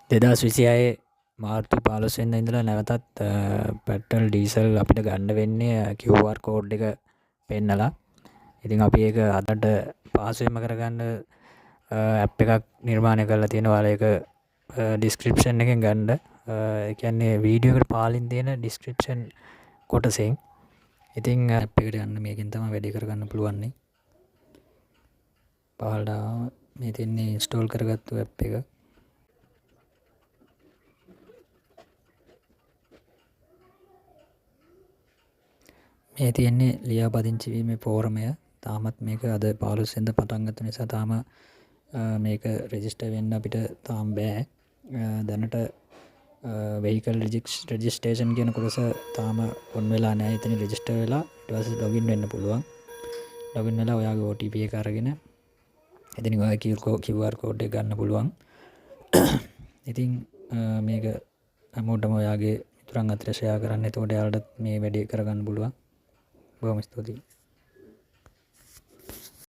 2026 මාර්තු 15 වෙනිදා ඉඳලා නැවතත් පෙට්‍රල් ඩීසල් අපිට ගන්න වෙන්නේ QR කෝඩ් එක පෙන්නලා. ඉතින් අපි ඒක අදට පහසුවෙන්ම කරගන්න ඇප් එකක් නිර්මාණය කරලා තියෙනවා. ඒක ඩිස්ක්‍රිප්ෂන් එකෙන් ගන්න. ඒ කියන්නේ වීඩියෝ එකට පාලින් තියෙන ඩිස්ක්‍රිප්ෂන් කොටසෙන්. ඉතින් ඇප් එකට යන්න මේකෙන් තමයි වැඩි කරගන්න පුළුවන් නේ. පහළට මේ තියන්නේ ඉන්ස්ටෝල් කරගත්තු ඇප් එක. මේ තියෙන්නේ ලියාපදිංචි වීමේ ෆෝරමය. තාමත් මේක අද 15 වෙනිදා පටන් ගත්ත නිසා තාම මේක රෙජිස්ටර් වෙන්න අපිට තාම බෑ. දැනට vehicle registration කියන කොටස තාම ඔන් වෙලා නැහැ. එතන රෙජිස්ටර් වෙලා ඊට පස්සේ ලොගින් වෙන්න පුළුවන්. ලොගින් වෙලා ඔයාගේ OTP එක අරගෙන එතනින් ඔයාගේ QR කෝඩ් එක ගන්න පුළුවන්. ඉතින් මේක හැමෝටම ඔයාගේ මිතුරන් අතර ෂෙයා කරන්න. එතකොට එයාලටත් මේ වැඩේ කරගන්න පුළුවන්. බොහොම ස්තුතියි.